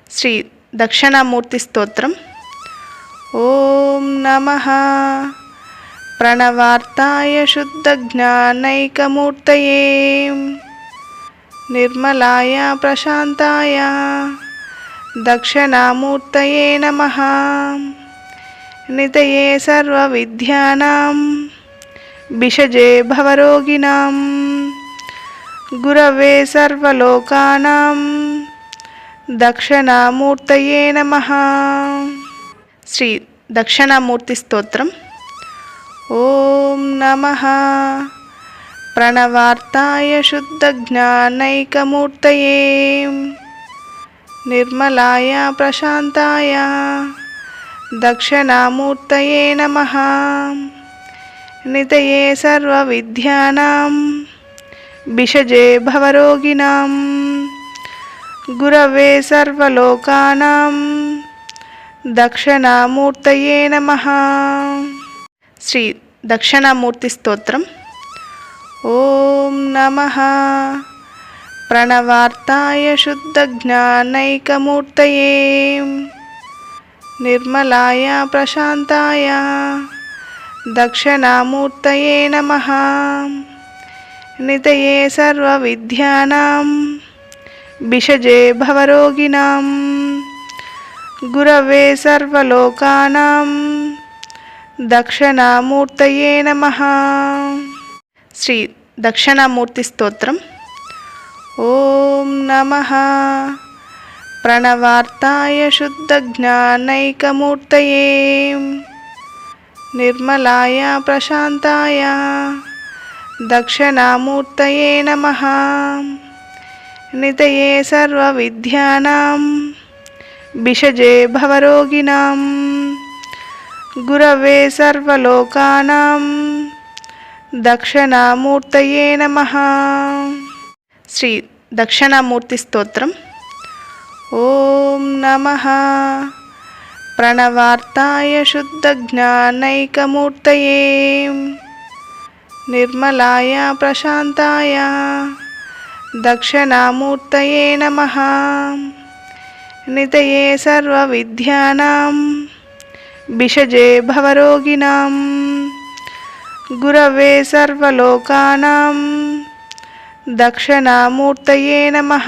శ్రీ దక్షిణామూర్తి స్తోత్రం. ఓం నమః ప్రణవార్తాయ శుద్ధజ్ఞానైకమూర్తయే నిర్మలాయ ప్రశాంతాయ దక్షిణామూర్తయే నమః. నితయే సర్వవిద్యానాం భిషజే భవరోగిణాం గురవే సర్వలోకానాం దక్షిణామూర్తయే నమః. శ్రీ దక్షిణామూర్తి స్తోత్రం. ఓం నమః ప్రణవార్తాయ శుద్ధజ్ఞానైకమూర్తయే నిర్మలాయ ప్రశాంతాయ దక్షిణామూర్తయే నమః. నితయే సర్వవిద్యానాం భిషజే భవరోగిణాం గురవే సర్వలోకానాం దక్షిణామూర్తయే నమః. శ్రీ దక్షిణామూర్తి స్తోత్రం. ఓం నమః ప్రణవార్తాయ శుద్ధజ్ఞానైకమూర్తయే నిర్మలాయ ప్రశాంతాయ దక్షిణామూర్తయే నమః. నితయే సర్వవిద్యానాం భిషజే భవరోగిణాం గురవే సర్వలోకానాం దక్షిణామూర్తయే నమః. శ్రీ దక్షిణామూర్తి స్తోత్రం. ఓం నమః ప్రణవార్తాయ శుద్ధజ్ఞానైకమూర్తయే నిర్మలాయ ప్రశాంతాయ దక్షిణామూర్తయే నమః. నితయే సర్వవిద్యానాం భిషజే భవరోగిణాం గురవే సర్వలోకానాం దక్షిణామూర్తయే నమః. శ్రీ దక్షిణామూర్తి స్తోత్రం. ఓం నమః ప్రణవార్తాయ శుద్ధజ్ఞానైకమూర్తయే నిర్మలాయ ప్రశాంతాయ దక్షిణామూర్తయే నమః. నితయే సర్వవిద్యానాం భిషజే భవరోగిణాం గురవే సర్వలోకానాం దక్షిణామూర్తయే నమః.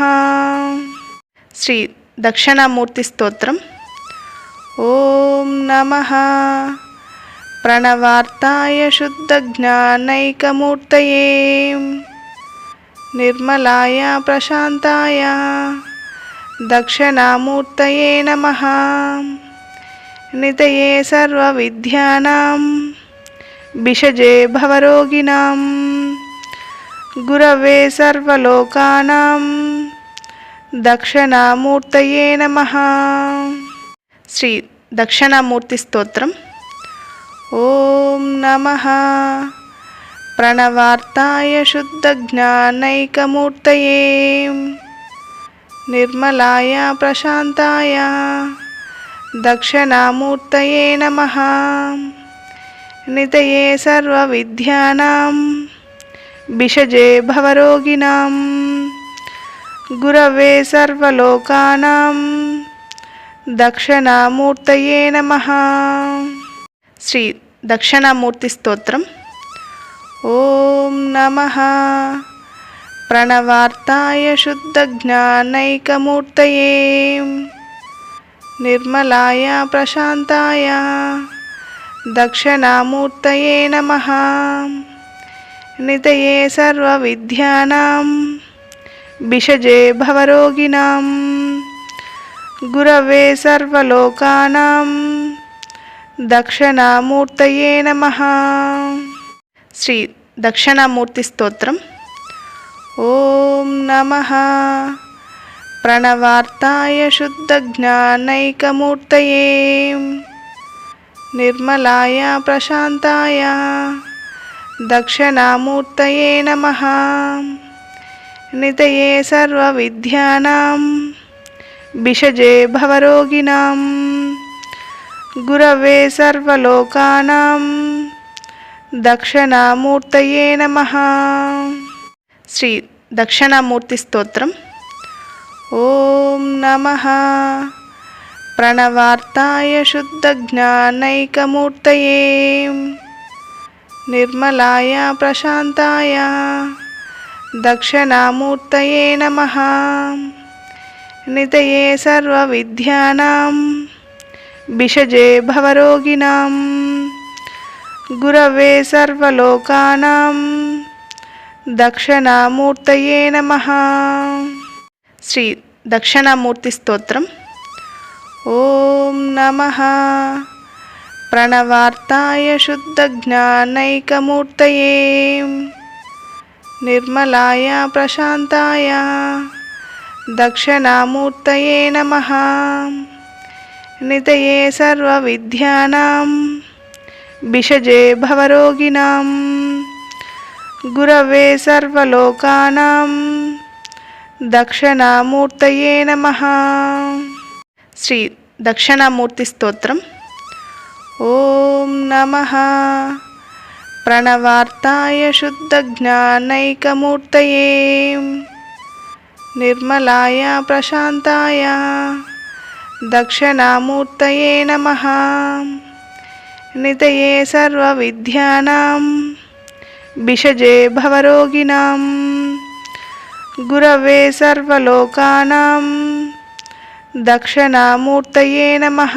శ్రీ దక్షిణామూర్తి స్తోత్రం. ఓం నమః ప్రణవార్తాయ శుద్ధజ్ఞానైకమూర్తయే నిర్మలాయ ప్రశాంతాయ దక్షిణామూర్తయే నమః. నితయే సర్వవిద్యానాం భిషజే భవరోగిణాం గురవే సర్వలోకానాం దక్షిణామూర్తయే నమః. శ్రీ దక్షిణామూర్తి స్తోత్రం. ఓం నమః ప్రణవార్తాయ శుద్ధజ్ఞానైకమూర్తయే నిర్మలాయ ప్రశాంతాయ దక్షిణామూర్తయే నమః. నితయే సర్వవిద్యానాం భిషజే భవరోగిణాం గురవే సర్వలోకానాం దక్షిణామూర్తయే నమః. శ్రీ దక్షిణామూర్తి స్తోత్రం. ఓం నమః ప్రణవార్తాయ శుద్ధజ్ఞానైకమూర్తయే నిర్మలాయ ప్రశాంతాయ దక్షిణామూర్తయే నమః. నితయే సర్వవిద్యానాం భిషజే భవరోగిణాం గురవే సర్వలోకానాం దక్షిణామూర్తయే నమః. శ్రీ దక్షిణామూర్తి స్తోత్రం. ఓం నమః ప్రణవార్తాయ శుద్ధజ్ఞానైకమూర్తయే నిర్మలాయ ప్రశాంతాయ దక్షిణామూర్తయే నమః. నితయే సర్వవిద్యానాం భిషజే భవరోగిణాం గురవే సర్వలోకానాం దక్షిణామూర్తయే నమః. శ్రీ దక్షిణామూర్తి స్తోత్రం. ఓం నమః ప్రణవార్తాయ శుద్ధజ్ఞానైకమూర్తయే నిర్మలాయ ప్రశాంతాయ దక్షిణామూర్తయే నమః నితయే సర్వవిద్యానాం భిషజే భవరోగిణాం గురవే సర్వలోకానాం దక్షిణామూర్తయే నమః. శ్రీ దక్షిణామూర్తి స్తోత్రం. ఓం నమః ప్రణవార్తాయ శుద్ధజ్ఞానైకమూర్తయే నిర్మలాయ ప్రశాంతాయ దక్షిణామూర్తయే నమః నితయే సర్వవిద్యానాం భిషజే భవరోగిణాం గురవే సర్వలోకానాం దక్షిణామూర్తయే నమః. శ్రీ దక్షిణామూర్తి స్తోత్రం. ఓం నమః ప్రణవార్తాయ శుద్ధజ్ఞానైకమూర్తయే నిర్మలాయ ప్రశాంతాయ దక్షిణామూర్తయే నమః నితయే సర్వవిద్యానాం భిషజే భవరోగిణాం గురవే సర్వలోకానాం దక్షిణామూర్తయే నమః.